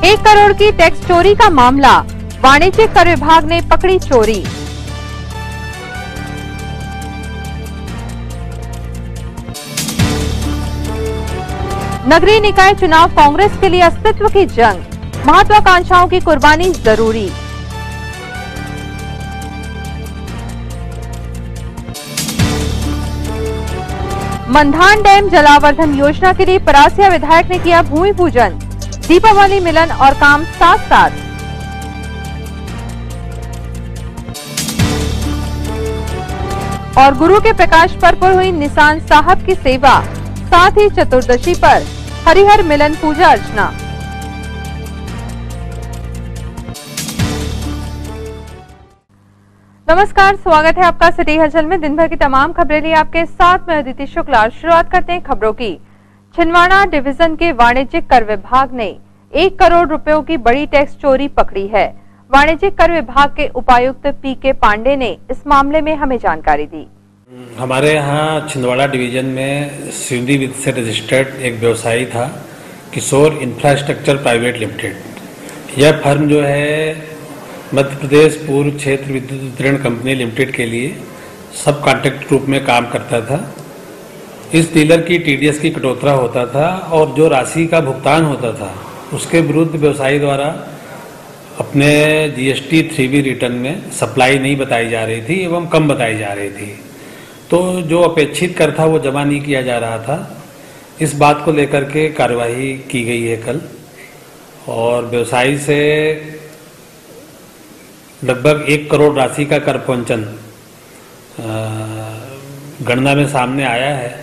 1 करोड़ की टैक्स चोरी का मामला, वाणिज्यिक कर विभाग ने पकड़ी चोरी। नगरीय निकाय चुनाव कांग्रेस के लिए अस्तित्व की जंग, महत्वाकांक्षाओं की कुर्बानी जरूरी। मंधान डैम जलावर्धन योजना के लिए परासिया विधायक ने किया भूमि पूजन, दीपावली मिलन और काम साथ साथ। और गुरु के प्रकाश पर्व पर हुई निशान साहब की सेवा, साथ ही चतुर्दशी पर हरिहर मिलन पूजा अर्चना। नमस्कार, स्वागत है आपका सिटी हलचल में। दिन भर की तमाम खबरें लिए आपके साथ मैं अदिति शुक्ला। शुरुआत करते हैं खबरों की। छिंदवाड़ा डिवीजन के वाणिज्यिक कर विभाग ने 1 करोड़ रुपयों की बड़ी टैक्स चोरी पकड़ी है। वाणिज्यिक कर विभाग के उपायुक्त पीके पांडे ने इस मामले में हमें जानकारी दी। हमारे यहाँ छिंदवाड़ा डिवीजन में सिंधी वित्त से रजिस्टर्ड एक व्यवसायी था, किशोर इंफ्रास्ट्रक्चर प्राइवेट लिमिटेड। यह फर्म जो है मध्य प्रदेश पूर्व क्षेत्र विद्युत वितरण कंपनी लिमिटेड के लिए सब कॉन्ट्रैक्ट रूप में काम करता था। इस डीलर की टीडीएस की कटौती होता था और जो राशि का भुगतान होता था उसके विरुद्ध व्यवसायी द्वारा अपने जीएसटी 3B रिटर्न में सप्लाई नहीं बताई जा रही थी एवं कम बताई जा रही थी, तो जो अपेक्षित कर था वो जमा नहीं किया जा रहा था। इस बात को लेकर के कार्यवाही की गई है कल, और व्यवसायी से लगभग 1 करोड़ राशि का कर पंचन गणना में सामने आया है,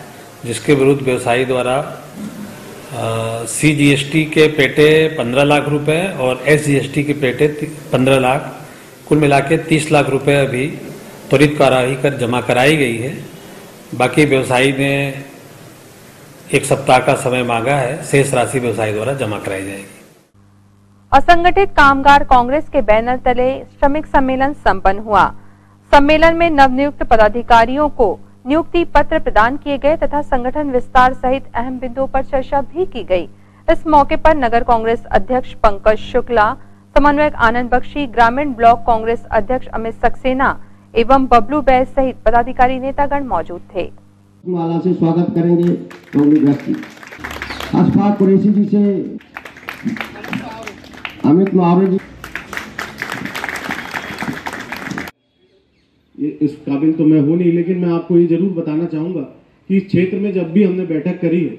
जिसके विरुद्ध व्यवसायी द्वारा CGST के पेटे 15 लाख रुपए और SGST के पेटे 15 लाख, कुल मिला के 30 लाख रुपए अभी त्वरित कार्यवाही कर जमा कराई गई है। बाकी व्यवसायी ने 1 सप्ताह का समय मांगा है, शेष राशि व्यवसायी द्वारा जमा कराई जाएगी। असंगठित कामगार कांग्रेस के बैनर तले श्रमिक सम्मेलन संपन्न हुआ। सम्मेलन में नवनियुक्त पदाधिकारियों को नियुक्ति पत्र प्रदान किए गए तथा संगठन विस्तार सहित अहम बिंदुओं पर चर्चा भी की गई। इस मौके पर नगर कांग्रेस अध्यक्ष पंकज शुक्ला, समन्वयक आनंद बख्शी, ग्रामीण ब्लॉक कांग्रेस अध्यक्ष अमित सक्सेना एवं बबलू बैस सहित पदाधिकारी नेतागण मौजूद थे। माला से स्वागत करेंगे अशफाक कुरैशी जी से, अमित महावर जी। इस काबिल तो मैं हूं नहीं, लेकिन मैं आपको ये जरूर बताना चाहूंगा कि इस क्षेत्र में जब भी हमने बैठक करी है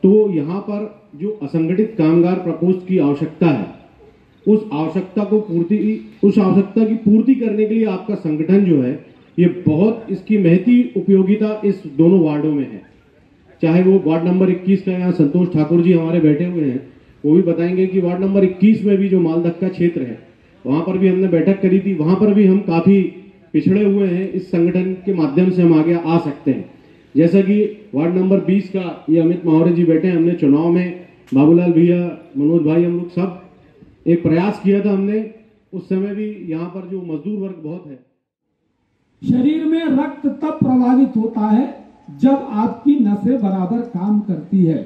तो यहाँ पर जो असंगठित कामगार प्रकोष्ठ की आवश्यकता है, उस आवश्यकता की पूर्ति करने के लिए आपका संगठन जो है ये बहुत इसकी महती उपयोगिता इस दोनों वार्डों में है। चाहे वो वार्ड नंबर 21 का, यहाँ संतोष ठाकुर जी हमारे बैठे हुए हैं, वो भी बताएंगे कि वार्ड नंबर 21 में भी जो मालदक्का क्षेत्र है वहां पर भी हमने बैठक करी थी। वहां पर भी हम काफी पिछड़े हुए हैं, इस संगठन के माध्यम से हम आगे आ सकते हैं। जैसा कि वार्ड नंबर 20 का ये अमित महावर जी बैठे हैं, हमने चुनाव में बाबूलाल भैया, मनोज भाई, हम लोग सब एक प्रयास किया था हमने, उस समय भी यहाँ पर जो मजदूर वर्ग बहुत है। शरीर में रक्त तब प्रभावित होता है जब आपकी नसें बराबर काम करती है।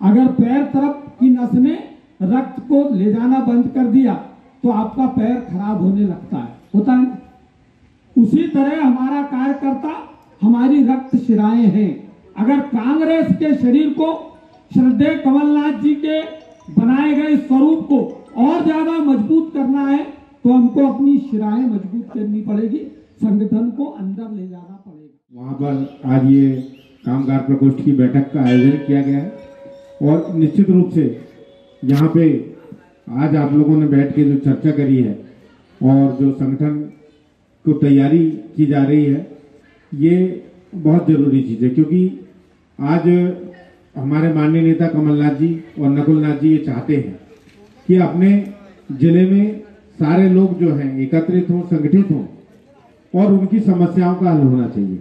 अगर पैर तरफ की नस ने रक्त को ले जाना बंद कर दिया तो आपका पैर खराब होने लगता है, होता है। उसी तरह हमारा कार्यकर्ता हमारी रक्त शिराएं हैं। अगर कांग्रेस के शरीर को श्रद्धेय कमलनाथ जी के बनाए गए स्वरूप को और ज्यादा मजबूत करना है तो हमको अपनी शिराएं मजबूत करनी पड़ेगी, संगठन को अंदर ले जाना पड़ेगा। वहां पर आज ये कामगार प्रकोष्ठ की बैठक का आयोजन किया गया है, और निश्चित रूप से यहाँ पे आज आप लोगों ने बैठ के जो चर्चा करी है और जो संगठन को तैयारी की जा रही है, ये बहुत जरूरी चीज़ है। क्योंकि आज हमारे माननीय नेता कमलनाथ जी और नकुलनाथ जी ये चाहते हैं कि अपने जिले में सारे लोग जो हैं एकत्रित हों, संगठित हों और उनकी समस्याओं का हल होना चाहिए।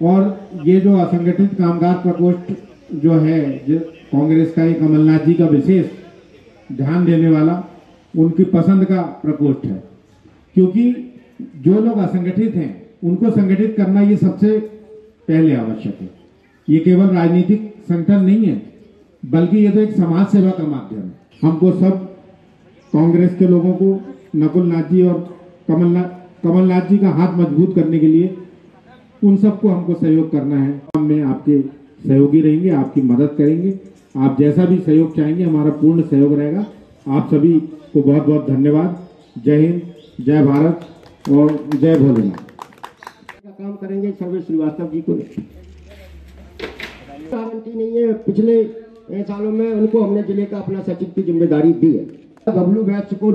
और ये जो असंगठित कामगार प्रकोष्ठ जो है, जो कांग्रेस का, ये कमलनाथ जी का विशेष ध्यान देने वाला, उनकी पसंद का प्रकोष्ठ है। क्योंकि जो लोग असंगठित हैं उनको संगठित करना ये सबसे पहले आवश्यक है। ये केवल राजनीतिक संगठन नहीं है, बल्कि ये तो एक समाज सेवा का माध्यम है। हमको सब कांग्रेस के लोगों को नकुल नाथ जी और कमलनाथ जी का हाथ मजबूत करने के लिए उन सबको हमको सहयोग करना है। हम में आपके सहयोगी रहेंगे, आपकी मदद करेंगे। आप जैसा भी सहयोग चाहेंगे हमारा पूर्ण सहयोग रहेगा। आप सभी को बहुत बहुत धन्यवाद। जय हिंद, जय भारत और जय भोलेनाथ। काम करेंगे सर्वे श्रीवास्तव जी को गारंटी नहीं है। पिछले सालों में उनको हमने जिले का अपना सचिव की जिम्मेदारी दी है। बबलू बैच को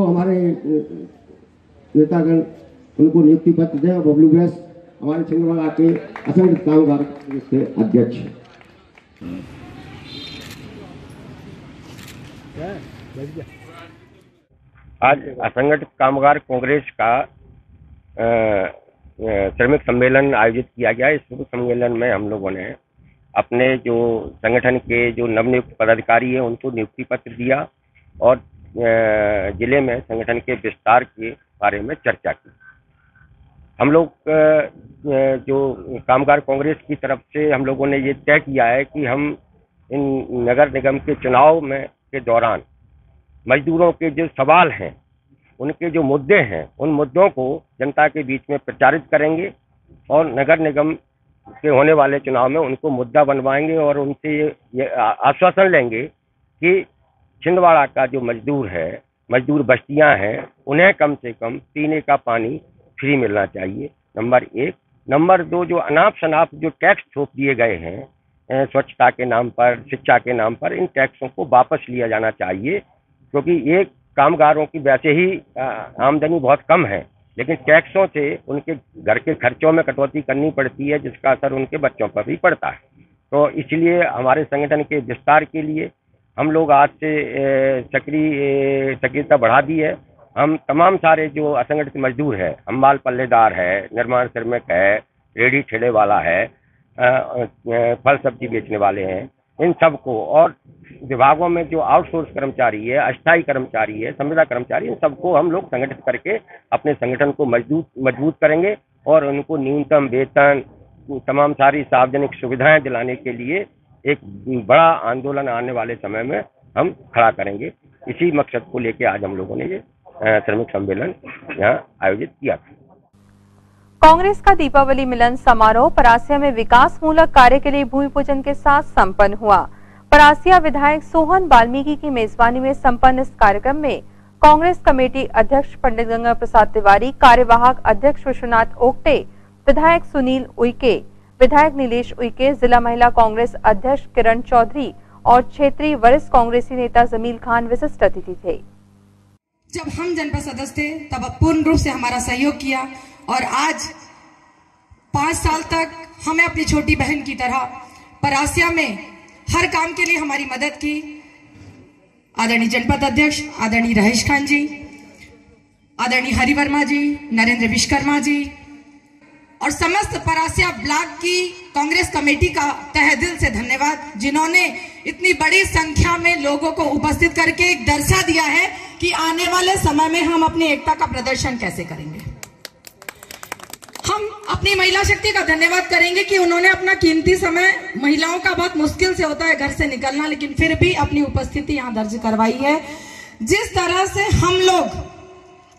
हमारे नेतागण उनको नियुक्ति पत्र दें। बबलू बैच हमारे छिंदवाड़ा के असंगठित कामगार के अध्यक्ष हैं। आज असंगठित कामगार कांग्रेस का श्रमिक सम्मेलन आयोजित किया गया। इस श्रमिक सम्मेलन में हम लोगों ने अपने जो संगठन के जो नवनियुक्त पदाधिकारी हैं उनको नियुक्ति पत्र दिया और जिले में संगठन के विस्तार के बारे में चर्चा की। हम लोग जो कामगार कांग्रेस की तरफ से हम लोगों ने ये तय किया है कि हम इन नगर निगम के चुनाव में के दौरान मजदूरों के जो सवाल हैं, उनके जो मुद्दे हैं, उन मुद्दों को जनता के बीच में प्रचारित करेंगे और नगर निगम के होने वाले चुनाव में उनको मुद्दा बनवाएंगे और उनसे ये आश्वासन लेंगे कि छिंदवाड़ा का जो मजदूर है, मजदूर बस्तियां हैं, उन्हें कम से कम पीने का पानी फ्री मिलना चाहिए, नंबर 1। नंबर 2, जो अनाप शनाप जो टैक्स थोप दिए गए हैं स्वच्छता के नाम पर, शिक्षा के नाम पर, इन टैक्सों को वापस लिया जाना चाहिए। क्योंकि ये कामगारों की वैसे ही आमदनी बहुत कम है, लेकिन टैक्सों से उनके घर के खर्चों में कटौती करनी पड़ती है, जिसका असर उनके बच्चों पर भी पड़ता है। तो इसलिए हमारे संगठन के विस्तार के लिए हम लोग आज से सक्रियता बढ़ा दी है। हम तमाम सारे जो असंगठित मजदूर है, हमाल पल्लेदार है, निर्माण श्रमिक है, रेडी ठेले वाला है, फल सब्जी बेचने वाले हैं, इन सबको, और विभागों में जो आउटसोर्स कर्मचारी है, अस्थायी कर्मचारी है, संविदा कर्मचारी, इन सबको हम लोग संगठित करके अपने संगठन को मजबूत करेंगे और उनको न्यूनतम वेतन, तमाम सारी सार्वजनिक सुविधाएं दिलाने के लिए एक बड़ा आंदोलन आने वाले समय में हम खड़ा करेंगे। इसी मकसद को लेकर आज हम लोगों ने ये श्रमिक सम्मेलन यहाँ आयोजित किया था। कांग्रेस का दीपावली मिलन समारोह परासिया में विकास मूलक कार्य के लिए भूमि पूजन के साथ संपन्न हुआ। परासिया विधायक सोहन वाल्मीकि की मेजबानी में संपन्न इस कार्यक्रम में कांग्रेस कमेटी अध्यक्ष पंडित गंगा प्रसाद तिवारी, कार्यवाहक अध्यक्ष विश्वनाथ ओक्टे, विधायक सुनील उइके, विधायक नीलेश उइके, जिला महिला कांग्रेस अध्यक्ष किरण चौधरी और क्षेत्रीय वरिष्ठ कांग्रेसी नेता जमील खान विशिष्ट अतिथि थे। जब हम जनपद सदस्य थे तब पूर्ण रूप से हमारा सहयोग किया और आज 5 साल तक हमें अपनी छोटी बहन की तरह परासिया में हर काम के लिए हमारी मदद की। आदरणीय जनपद अध्यक्ष आदरणीय रहेश खान जी, आदरणीय हरि वर्मा जी, नरेंद्र विश्वकर्मा जी और समस्त परासिया ब्लॉक की कांग्रेस कमेटी का तहे दिल से धन्यवाद, जिन्होंने इतनी बड़ी संख्या में लोगों को उपस्थित करके एक दर्शा दिया है कि आने वाले समय में हम अपनी एकता का प्रदर्शन कैसे करेंगे। हम अपनी महिला शक्ति का धन्यवाद करेंगे कि उन्होंने अपना कीमती समय, महिलाओं का बहुत मुश्किल से होता है घर से निकलना, लेकिन फिर भी अपनी उपस्थिति यहाँ दर्ज करवाई है। जिस तरह से हम लोग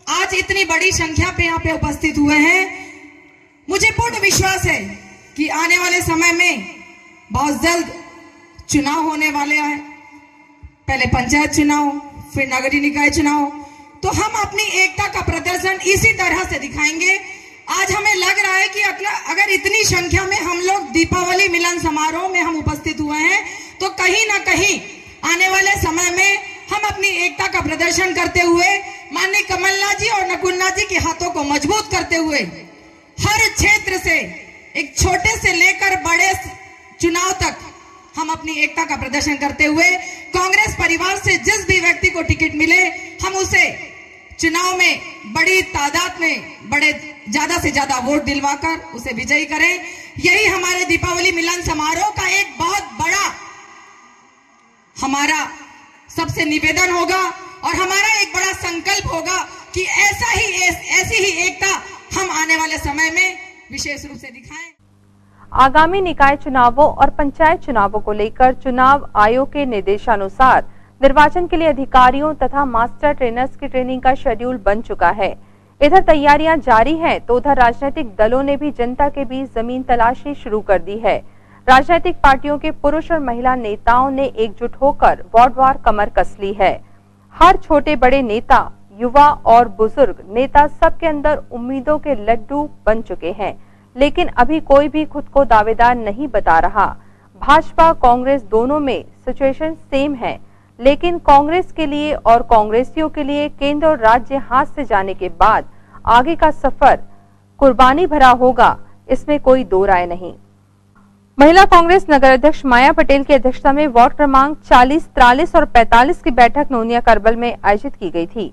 आज इतनी बड़ी संख्या पे यहाँ पे उपस्थित हुए हैं, मुझे पूर्ण विश्वास है कि आने वाले समय में बहुत जल्द चुनाव होने वाले हैं। पहले पंचायत चुनाव, फिर नगरीय निकाय चुनाव, तो हम अपनी एकता का प्रदर्शन इसी तरह से दिखाएंगे। आज हमें लग रहा है कि अगर इतनी संख्या में हम लोग दीपावली मिलन समारोह में हम उपस्थित हुए हैं, तो कहीं ना कहीं आने वाले समय में हम अपनी एकता का प्रदर्शन करते हुए माननीय कमलनाथ जी और नकुलनाथ जी के हाथों को मजबूत करते हुए हर क्षेत्र से एक छोटे से लेकर बड़े चुनाव तक हम अपनी एकता का प्रदर्शन करते हुए कांग्रेस परिवार से जिस भी व्यक्ति को टिकट मिले, हम उसे चुनाव में बड़ी तादाद में ज्यादा से ज्यादा वोट दिलवाकर उसे विजयी करें। यही हमारे दीपावली मिलन समारोह का एक बहुत बड़ा हमारा सबसे निवेदन होगा और हमारा एक बड़ा संकल्प होगा कि ऐसी ही एकता हम आने वाले समय में विशेष रूप से दिखाएं। आगामी निकाय चुनावों और पंचायत चुनावों को लेकर चुनाव आयोग के निर्देशानुसार निर्वाचन के लिए अधिकारियों तथा मास्टर ट्रेनर्स की ट्रेनिंग का शेड्यूल बन चुका है। इधर तैयारियां जारी हैं तो उधर राजनीतिक दलों ने भी जनता के बीच जमीन तलाशनी शुरू कर दी है। राजनीतिक पार्टियों के पुरुष और महिला नेताओं ने एकजुट होकर वार्डवार कमर कस ली है। हर छोटे बड़े नेता, युवा और बुजुर्ग नेता सबके अंदर उम्मीदों के लड्डू बन चुके हैं, लेकिन अभी कोई भी खुद को दावेदार नहीं बता रहा। भाजपा कांग्रेस दोनों में सिचुएशन सेम है, लेकिन कांग्रेस के लिए और कांग्रेसियों के लिए केंद्र और राज्य हाथ से जाने के बाद आगे का सफर कुर्बानी भरा होगा, इसमें कोई दो राय नहीं। महिला कांग्रेस नगर अध्यक्ष माया पटेल की अध्यक्षता में वार्ड क्रमांक 40, 43 और 45 की बैठक नोनिया करबल में आयोजित की गई थी।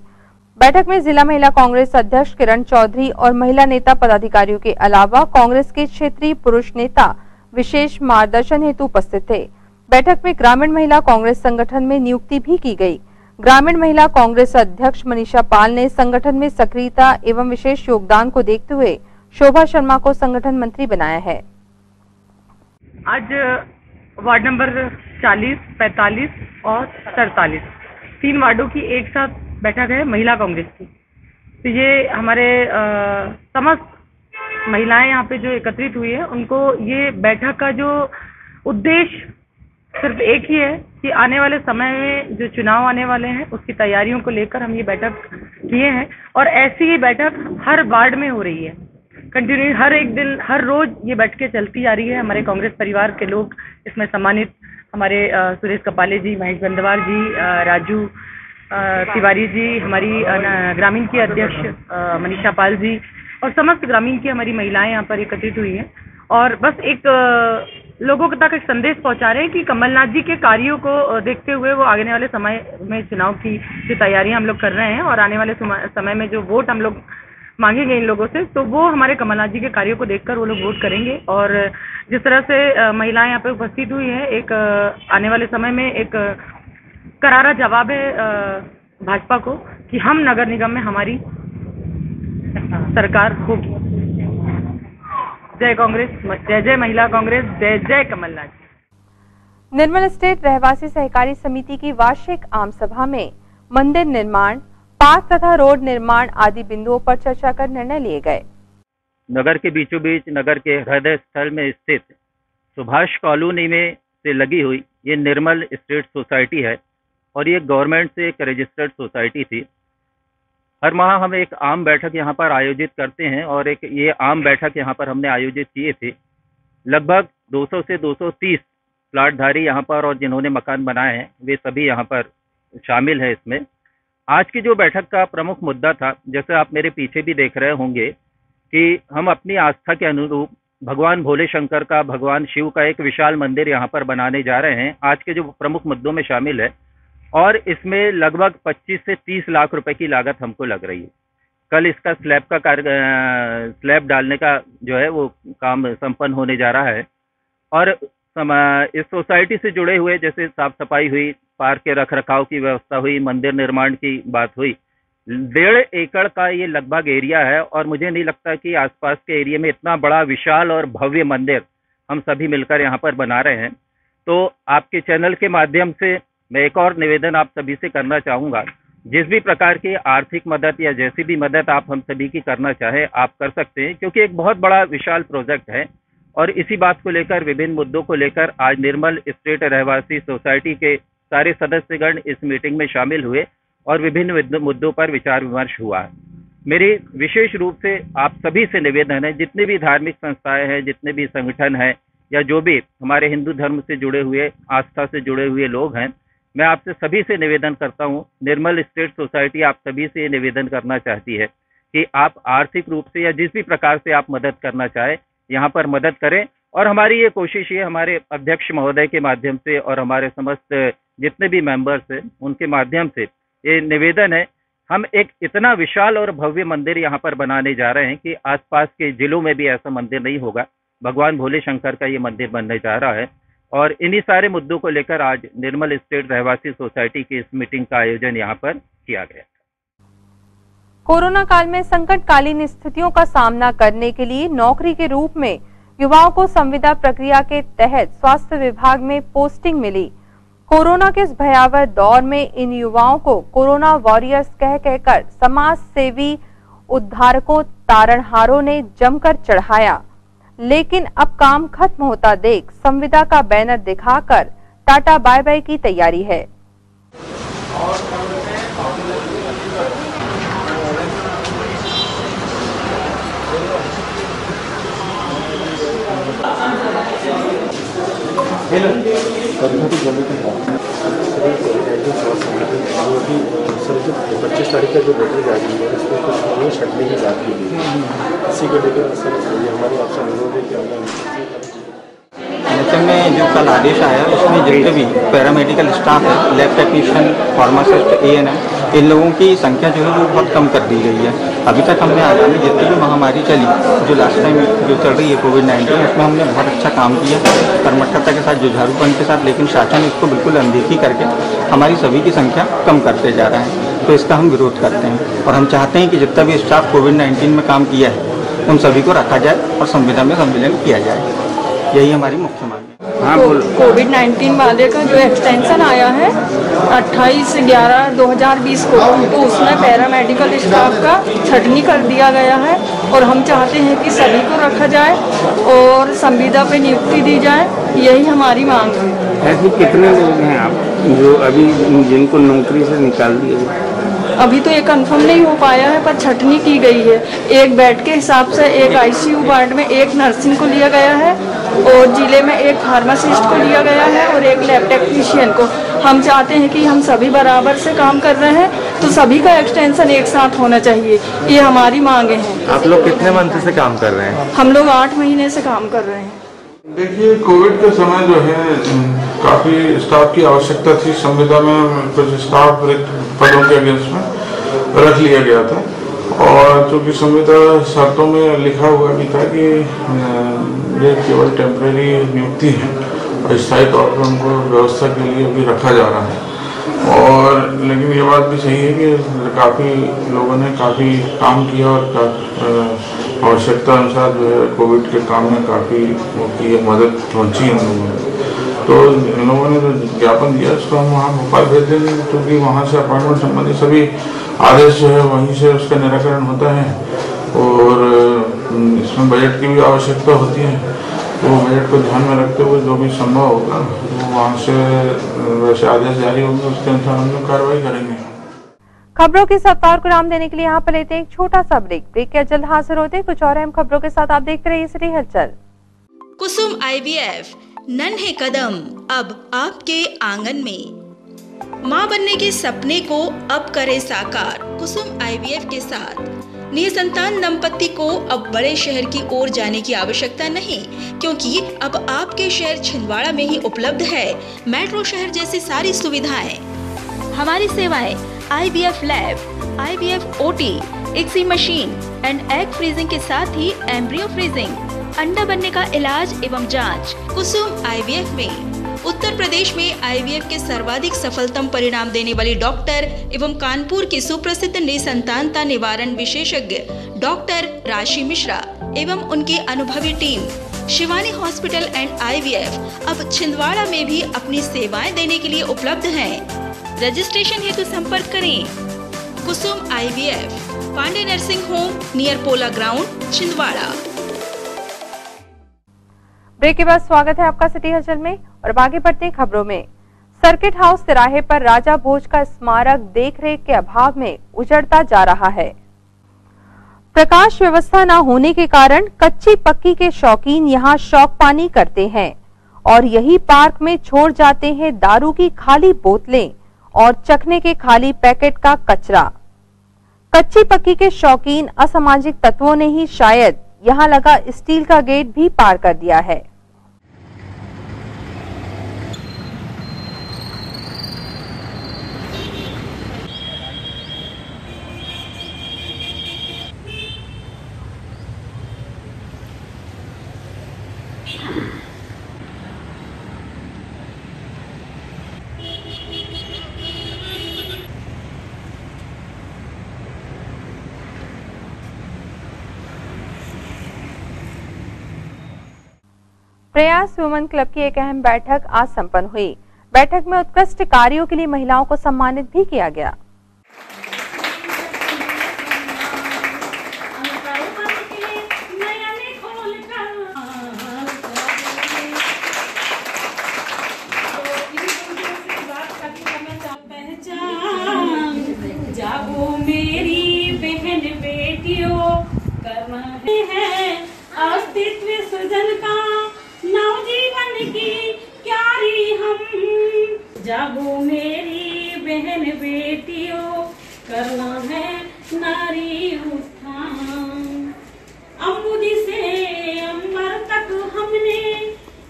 बैठक में जिला महिला कांग्रेस अध्यक्ष किरण चौधरी और महिला नेता पदाधिकारियों के अलावा कांग्रेस के क्षेत्रीय पुरुष नेता विशेष मार्गदर्शन हेतु उपस्थित थे। बैठक में ग्रामीण महिला कांग्रेस संगठन में नियुक्ति भी की गई। ग्रामीण महिला कांग्रेस अध्यक्ष मनीषा पाल ने संगठन में सक्रियता एवं विशेष योगदान को देखते हुए शोभा शर्मा को संगठन मंत्री बनाया है। आज वार्ड नंबर 40, 45 और 43 तीन वार्डों की एक साथ बैठक है महिला कांग्रेस की। तो ये हमारे समस्त महिलाएं यहाँ पे जो एकत्रित हुई है, उनको ये बैठक का जो उद्देश्य सिर्फ एक ही है कि आने वाले समय में जो चुनाव आने वाले हैं उसकी तैयारियों को लेकर हम ये बैठक किए हैं। और ऐसी ही बैठक हर वार्ड में हो रही है, कंटिन्यू हर एक दिन हर रोज ये बैठकें चलती जा रही है। हमारे कांग्रेस परिवार के लोग इसमें सम्मानित, हमारे सुरेश कपाले जी, महेश बंदवार जी, राजू तिवारी जी, हमारी ग्रामीण की अध्यक्ष मनीषा पाल जी और समस्त ग्रामीण की हमारी महिलाएं यहाँ पर एकत्रित हुई हैं और बस एक लोगों तक एक संदेश पहुंचा रहे हैं कि कमलनाथ जी के कार्यों को देखते हुए वो आने वाले समय में चुनाव की जो तैयारियां हम लोग कर रहे हैं और आने वाले समय में जो वोट हम लोग मांगेंगे इन लोगों से, तो वो हमारे कमलनाथ जी के कार्यों को देखकर वो लोग वोट करेंगे। और जिस तरह से महिलाएं यहाँ पे उपस्थित हुई है, एक आने वाले समय में एक करारा जवाब है भाजपा को कि हम नगर निगम में हमारी सरकार होगी। जय कांग्रेस, जय जय महिला कांग्रेस, जय जय कमलनाथ। निर्मल एस्टेट रहवासी सहकारी समिति की वार्षिक आम सभा में मंदिर निर्माण, पार्क तथा रोड निर्माण आदि बिंदुओं पर चर्चा कर निर्णय लिए गए। नगर के बीचों बीच नगर के हृदय स्थल में स्थित सुभाष कॉलोनी में से लगी हुई ये निर्मल एस्टेट सोसाइटी है और ये गवर्नमेंट से एक रजिस्टर्ड सोसाइटी थी। हर माह हम एक आम बैठक यहाँ पर आयोजित करते हैं और एक ये आम बैठक यहाँ पर हमने आयोजित किए थे। लगभग 200 से 230 प्लाटधारी यहाँ पर और जिन्होंने मकान बनाए हैं वे सभी यहाँ पर शामिल है इसमें। आज की जो बैठक का प्रमुख मुद्दा था, जैसे आप मेरे पीछे भी देख रहे होंगे कि हम अपनी आस्था के अनुरूप भगवान भोले शंकर का, भगवान शिव का एक विशाल मंदिर यहाँ पर बनाने जा रहे हैं। आज के जो प्रमुख मुद्दों में शामिल है और इसमें लगभग 25 से 30 लाख रुपए की लागत हमको लग रही है। कल इसका स्लैब डालने का जो है वो काम संपन्न होने जा रहा है और इस सोसाइटी से जुड़े हुए जैसे साफ सफाई हुई, पार्क के रख रखाव की व्यवस्था हुई, मंदिर निर्माण की बात हुई। 1.5 एकड़ का ये लगभग एरिया है और मुझे नहीं लगता कि आसपास के एरिया में इतना बड़ा विशाल और भव्य मंदिर हम सभी मिलकर यहाँ पर बना रहे हैं। तो आपके चैनल के माध्यम से मैं एक और निवेदन आप सभी से करना चाहूँगा, जिस भी प्रकार की आर्थिक मदद या जैसी भी मदद आप हम सभी की करना चाहें आप कर सकते हैं, क्योंकि एक बहुत बड़ा विशाल प्रोजेक्ट है। और इसी बात को लेकर, विभिन्न मुद्दों को लेकर आज निर्मल एस्टेट रहवासी सोसाइटी के सारे सदस्यगण इस मीटिंग में शामिल हुए और विभिन्न मुद्दों पर विचार विमर्श हुआ है। मेरी विशेष रूप से आप सभी से निवेदन है, जितने भी धार्मिक संस्थाएं हैं, जितने भी संगठन हैं या जो भी हमारे हिंदू धर्म से जुड़े हुए, आस्था से जुड़े हुए लोग हैं, मैं आपसे सभी से निवेदन करता हूं, निर्मल एस्टेट सोसाइटी आप सभी से निवेदन करना चाहती है कि आप आर्थिक रूप से या जिस भी प्रकार से आप मदद करना चाहे यहाँ पर मदद करें। और हमारी ये कोशिश ये हमारे अध्यक्ष महोदय के माध्यम से और हमारे समस्त जितने भी मेंबर्स हैं उनके माध्यम से ये निवेदन है, हम एक इतना विशाल और भव्य मंदिर यहाँ पर बनाने जा रहे हैं कि आसपास के जिलों में भी ऐसा मंदिर नहीं होगा। भगवान भोले शंकर का ये मंदिर बनने जा रहा है और इन्हीं सारे मुद्दों को लेकर आज निर्मल एस्टेट रहवासी सोसाइटी की इस मीटिंग का आयोजन यहाँ पर किया गया। कोरोना काल में संकटकालीन स्थितियों का सामना करने के लिए नौकरी के रूप में युवाओं को संविदा प्रक्रिया के तहत स्वास्थ्य विभाग में पोस्टिंग मिली। कोरोना के इस भयावह दौर में इन युवाओं को कोरोना वॉरियर्स कह कहकर समाज सेवी उद्धारकों तारणहारों ने जमकर चढ़ाया, लेकिन अब काम खत्म होता देख संविदा का बैनर दिखाकर टाटा बाय बाय की तैयारी है। सर जो 25 तारीख का जो लेटर जारी है इसमें कुछ नहीं छटने की बात की गई है, इसी को लेकर सर ये हमारे आपसे अनुरोध है कि एनएचएम में जो कल आदेश आया उसमें जितने भी पैरामेडिकल स्टाफ है, लैब टेक्नीशियन, फार्मासिस्ट, एएनएम, इन लोगों की संख्या जो है वो बहुत कम कर दी गई है। अभी तक हमने आगामी जितनी भी महामारी चली, जो लास्ट टाइम जो चल रही है कोविड-19, उसमें हमने बहुत अच्छा काम किया कर्मठता के साथ, जुझारूपन के साथ, लेकिन शासन इसको बिल्कुल अनदेखी करके हमारी सभी की संख्या कम करते जा रहे हैं। तो इसका हम विरोध करते हैं और हम चाहते हैं कि जितना भी स्टाफ कोविड-19 में काम किया है उन सभी को रखा जाए और संविदा में सम्मिलन किया जाए। यही हमारी मुख्य मांग है। हाँ, कोविड-19 वाले का जो एक्सटेंशन आया है 28/11/2020 को, तो उसमें पैरामेडिकल स्टाफ का छटनी कर दिया गया है और हम चाहते हैं कि सभी को रखा जाए और संविदा पे नियुक्ति दी जाए। यही हमारी मांग है। ऐसे कितने लोग हैं आप जो अभी जिनको नौकरी से निकाल दिया गया? अभी तो ये कंफर्म नहीं हो पाया है, पर छटनी की गई है। एक बेड के हिसाब से एक आईसीयू वार्ड में एक नर्सिंग को लिया गया है और जिले में एक फार्मासिस्ट को लिया गया है और एक लैब टेक्नीशियन को। हम चाहते हैं कि हम सभी बराबर से काम कर रहे हैं, तो सभी का एक्सटेंशन एक साथ होना चाहिए। ये हमारी मांगे हैं। आप लोग कितने मंथ से काम कर रहे हैं? हम लोग 8 महीने से काम कर रहे हैं। देखिए, कोविड के समय जो है काफ़ी स्टाफ की आवश्यकता थी। संविदा में कुछ स्टाफ पदों के अगेंस्ट में रख लिया गया था और चूँकि संविदा शर्तों में लिखा हुआ भी था कि ये केवल टेम्परेरी नियुक्ति है और स्थायी तौर पर उनको व्यवस्था के लिए भी रखा जा रहा है। और लेकिन ये बात भी सही है कि काफ़ी लोगों ने काफ़ी काम किया और आवश्यकता अनुसार जो है कोविड के काम में काफ़ी उनकी मदद पहुंची इन लोगों ने। तो इन लोगों ने जो ज्ञापन दिया उसको हम वहाँ भोपाल भेज देंगे, क्योंकि वहाँ से अपॉइंटमेंट संबंधी सभी आदेश जो है वहीं से उसका निराकरण होता है और इसमें बजट की भी आवश्यकता होती है। तो बजट को ध्यान में रखते हुए जो भी संभव होगा वो वहाँ से वैसे आदेश जारी होंगे, उसके अनुसार हम लोग कार्रवाई करेंगे। खबरों के साथ और को नाम देने के लिए यहाँ पर लेते हैं एक छोटा सा ब्रेक। ब्रेक के जल्द हाजिर होते हैं कुछ और अहम खबरों के साथ। आप देखते रहिए सिटी हलचल। कुसुम IVF, नन्हे कदम अब आपके आंगन में। मां बनने के सपने को अब करे साकार। कुसुम IVF के साथ निसंतान दंपति को अब बड़े शहर की ओर जाने की आवश्यकता नहीं, क्योंकि अब आपके शहर छिंदवाड़ा में ही उपलब्ध है मेट्रो शहर जैसी सारी सुविधाएं। हमारी सेवाएं IVF lab, IVF OT, ICSI machine and egg freezing के साथ ही एम्ब्रियो फ्रीजिंग, अंडा बनने का इलाज एवं जांच। कुसुम IVF में उत्तर प्रदेश में IVF के सर्वाधिक सफलतम परिणाम देने वाली डॉक्टर एवं कानपुर की सुप्रसिद्ध निसंतानता निवारण विशेषज्ञ डॉक्टर राशि मिश्रा एवं उनकी अनुभवी team Shivani hospital and IVF अब छिंदवाड़ा में भी अपनी सेवाएं देने के लिए उपलब्ध हैं। रजिस्ट्रेशन हेतु संपर्क करें Kusum IVF, Pandey nursing home near Pola ground, Chhindwara. Break के बाद स्वागत है आपका सिटी हलचल में और आगे बढ़ते हैं खबरों में। सर्किट हाउस तिराहे पर राजा भोज का स्मारक देखरेख के अभाव में उजड़ता जा रहा है। प्रकाश व्यवस्था न होने के कारण कच्ची पक्की के शौकीन यहां शौक पानी करते हैं और यही पार्क में छोड़ जाते हैं दारू की खाली बोतलें और चखने के खाली पैकेट का कचरा। कच्ची पक्की के शौकीन असामाजिक तत्वों ने ही शायद यहां लगा स्टील का गेट भी पार कर दिया है। प्रयास वुमेन क्लब की एक अहम बैठक आज संपन्न हुई। बैठक में उत्कृष्ट कार्यों के लिए महिलाओं को सम्मानित भी किया गया। जागो मेरी बहन बेटियों, करना है अस्तित्व सृजन का, नवजीवन की क्यारी हम। जागो मेरी बहन बेटियों, करना है नारी उत्थान। अम्बुदी से अंबर तक हमने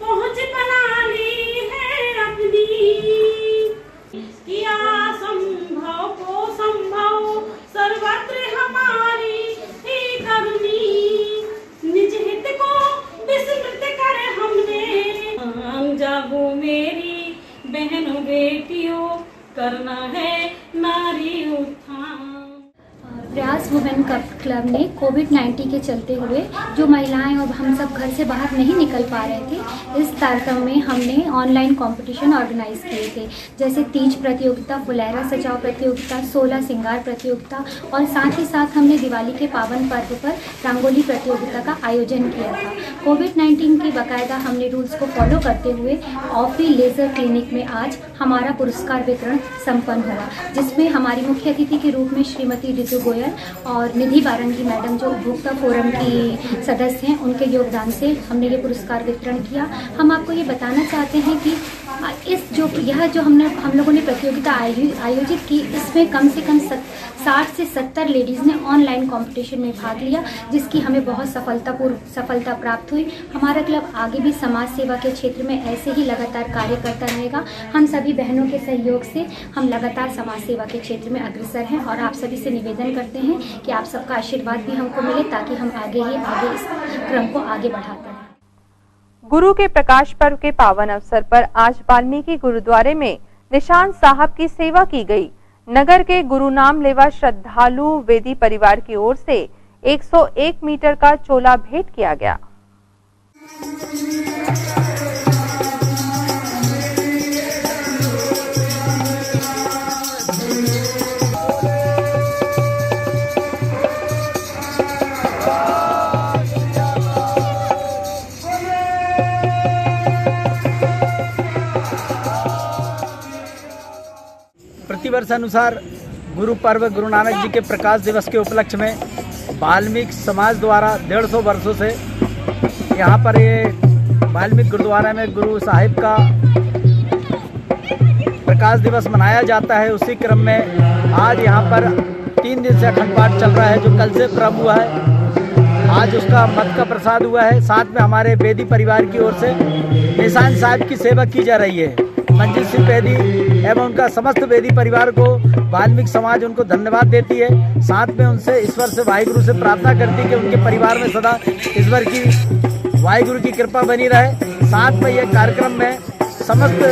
पहुंच बना ली है अपनी, किया संभव को संभव सर्वत्र हमारी ही करनी, निज हित को विस्मृत कर हमने। जागो मेरी बहनों बेटियों, करना है नारी उत्थान। प्रयास वुमेन क्लब ने कोविड-19 के चलते हुए जो महिलाएं और हम सब घर से बाहर नहीं निकल पा रहे थे, इस कार्यक्रम में हमने ऑनलाइन कंपटीशन ऑर्गेनाइज किए थे, जैसे तीज प्रतियोगिता, फुलैरा सजाओ प्रतियोगिता, 16 श्रृंगार प्रतियोगिता और साथ ही साथ हमने दिवाली के पावन पर्व पर रंगोली प्रतियोगिता का आयोजन किया था। कोविड-19 की बाकायदा हमने रूल्स को फॉलो करते हुए ऑफी लेजर क्लिनिक में आज हमारा पुरस्कार वितरण संपन्न हुआ, जिसमें हमारी मुख्य अतिथि के रूप में श्रीमती ऋतु गोयल और निधि बारंगी मैडम जो उपभोक्ता फोरम की सदस्य हैं, उनके योगदान से हमने ये पुरस्कार वितरण किया। हम आपको ये बताना चाहते हैं कि हम लोगों ने प्रतियोगिता आयोजित की, इसमें कम से कम 60 से 70 लेडीज़ ने ऑनलाइन कंपटीशन में भाग लिया, जिसकी हमें बहुत सफलता प्राप्त हुई। हमारा क्लब आगे भी समाज सेवा के क्षेत्र में ऐसे ही लगातार कार्य करता रहेगा। हम सभी बहनों के सहयोग से हम लगातार समाज सेवा के क्षेत्र में अग्रसर हैं और आप सभी से निवेदन करते हैं कि आप सबका आशीर्वाद भी हमको मिले, ताकि हम आगे इस क्रम को आगे बढ़ाते हैं। गुरु के प्रकाश पर्व के पावन अवसर पर आज वाल्मीकि गुरुद्वारे में निशान साहब की सेवा की गई। नगर के गुरु नाम लेवा श्रद्धालु वेदी परिवार की ओर से 101 मीटर का चोला भेंट किया गया। प्रतिवर्ष अनुसार गुरु पर्व गुरु नानक जी के प्रकाश दिवस के उपलक्ष्य में वाल्मीकि समाज द्वारा 150 वर्षों से यहाँ पर ये वाल्मीकि गुरुद्वारा में गुरु साहिब का प्रकाश दिवस मनाया जाता है। उसी क्रम में आज यहाँ पर 3 दिन से अखंड पाठ चल रहा है, जो कल से प्रारंभ हुआ है। आज उसका मत का प्रसाद हुआ है। साथ में हमारे वेदी परिवार की ओर से निशान साहब की सेवा की जा रही है। मंजिल सिंह वेदी एवं उनका समस्त वेदी परिवार को वाल्मीकि समाज उनको धन्यवाद देती है। साथ में उनसे ईश्वर से वाहिगुरु से प्रार्थना करती है कि उनके परिवार में सदा ईश्वर की वाहिगुरु की कृपा बनी रहे। साथ में यह कार्यक्रम में समस्त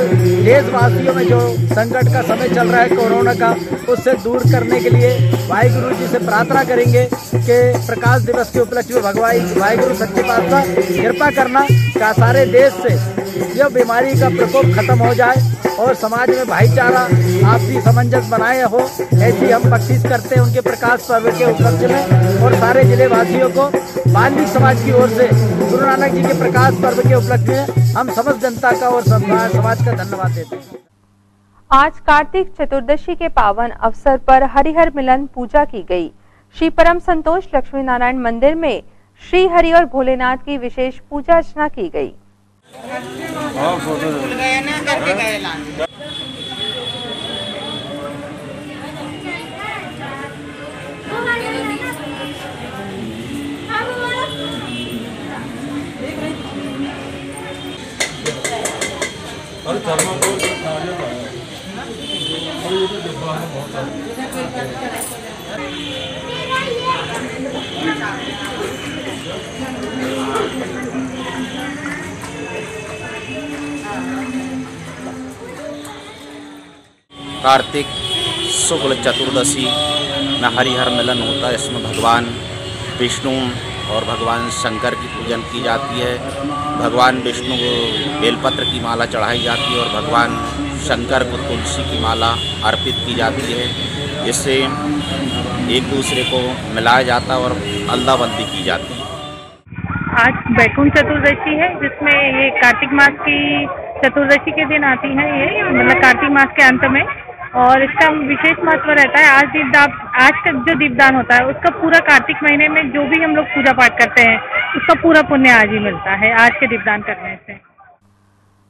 देशवासियों में जो संकट का समय चल रहा है कोरोना का, उससे दूर करने के लिए वाहिगुरु जी से प्रार्थना करेंगे कि प्रकाश दिवस के उपलक्ष्य में भगवान वाहिगुरु सच्चे पातशाह कृपा करना का सारे देश से यह बीमारी का प्रकोप खत्म हो जाए और समाज में भाईचारा आपसी समंजस बनाए हो, ऐसी हम बख्शिश करते हैं उनके प्रकाश पर्व के उपलक्ष्य में। और सारे जिले वासियों को वाल्मीकि समाज की ओर से गुरु नानक जी के प्रकाश पर्व के उपलक्ष्य में हम समस्त जनता का और समाज का धन्यवाद देते हैं। आज कार्तिक चतुर्दशी के पावन अवसर पर हरिहर मिलन पूजा की गई। श्री परम संतोष लक्ष्मी नारायण मंदिर में श्री हरि और भोलेनाथ की विशेष पूजा अर्चना की गई। कार्तिक शुक्ल चतुर्दशी में हरिहर मिलन होता है। इसमें भगवान विष्णु और भगवान शंकर की पूजन की जाती है। भगवान विष्णु को बेलपत्र की माला चढ़ाई जाती है और भगवान शंकर को तुलसी की माला अर्पित की जाती है। इससे एक दूसरे को मिलाया जाता है और अल्लाहबंदी की जाती है। आज बैकुंठ चतुर्दशी है, जिसमें ये कार्तिक मास की चतुर्दशी के दिन आती है, ये मतलब कार्तिक मास के अंत में, और इसका विशेष महत्व रहता है। आज का जो दीपदान होता है उसका पूरा कार्तिक महीने में जो भी हम लोग पूजा पाठ करते हैं उसका पूरा पुण्य आज ही मिलता है, आज के दीपदान करने से।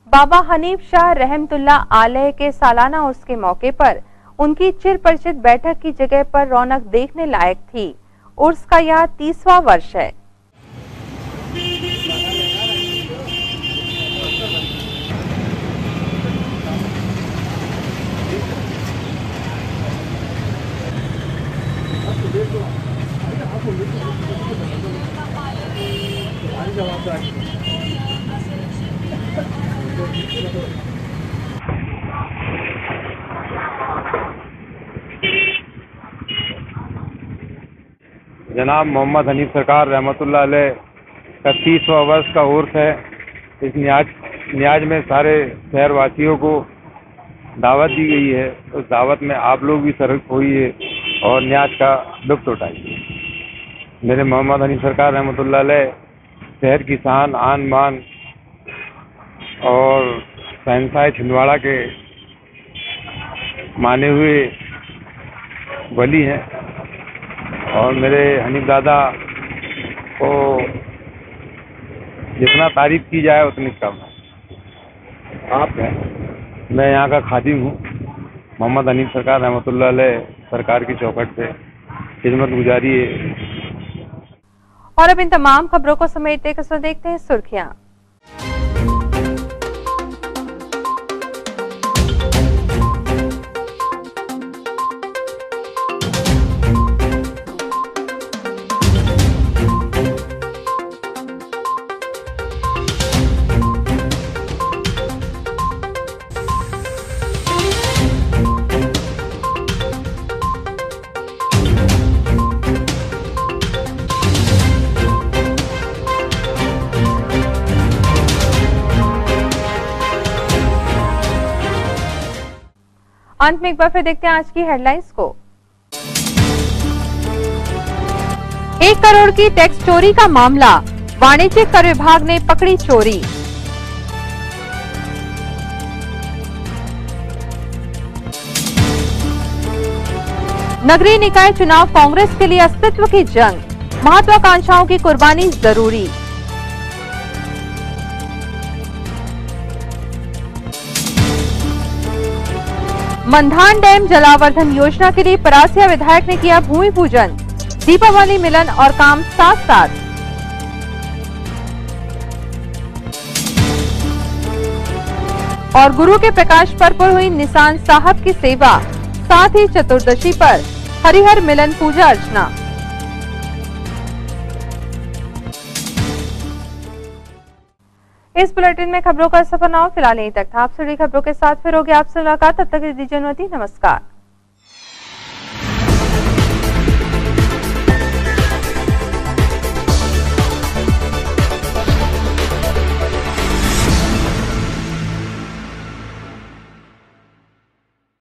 बाबा हनीफ शाह रहमतुल्लाह आलैह के सालाना उर्स के मौके पर उनकी चिर परिचित बैठक की जगह पर रौनक देखने लायक थी। उर्स का यह 30वां वर्ष है। जनाब मोहम्मद हनीफ सरकार रहमतुल्लाह अलैह का 30वां वर्ष का उर्स है। इस न्याज में सारे शहरवासियों को दावत दी गई है। उस दावत में आप लोग भी शरीक होइए और न्याज का लुत्फ उठाइए। मेरे मोहम्मद हनीफ सरकार रहमतुल्लाह अलैह शहर की शान आन बान और शहंशाह छिंदवाड़ा के माने हुए वली हैं और मेरे हनीफ दादा को जितना तारीफ की जाए उतनी कम है। आप हैं, मैं यहाँ का खादिम हूँ। मोहम्मद हनीफ सरकार रहमतुल्लाह अलैह सरकार की चौखट से खिदमत गुजारी है। और अब इन तमाम खबरों को समेटते देखते हैं सुर्खियां। अंत में एक बार फिर देखते हैं आज की हेडलाइंस को। 1 करोड़ की टैक्स चोरी का मामला, वाणिज्यिक कर विभाग ने पकड़ी चोरी। नगरीय निकाय चुनाव कांग्रेस के लिए अस्तित्व की जंग, महत्वाकांक्षाओं की कुर्बानी जरूरी। मंधान डैम जलावर्धन योजना के लिए परासिया विधायक ने किया भूमि पूजन, दीपावली मिलन और काम साथ साथ। और गुरु के प्रकाश पर्व पर हुई निशान साहब की सेवा, साथ ही चतुर्दशी पर हरिहर मिलन पूजा अर्चना। इस बुलेटिन में खबरों का सफरनामा फिलहाल यहीं तक था। आपसे जुड़ी खबरों के साथ फिर होगी आपसे मुलाकात। तब तक दीजिए अनुमति। नमस्कार।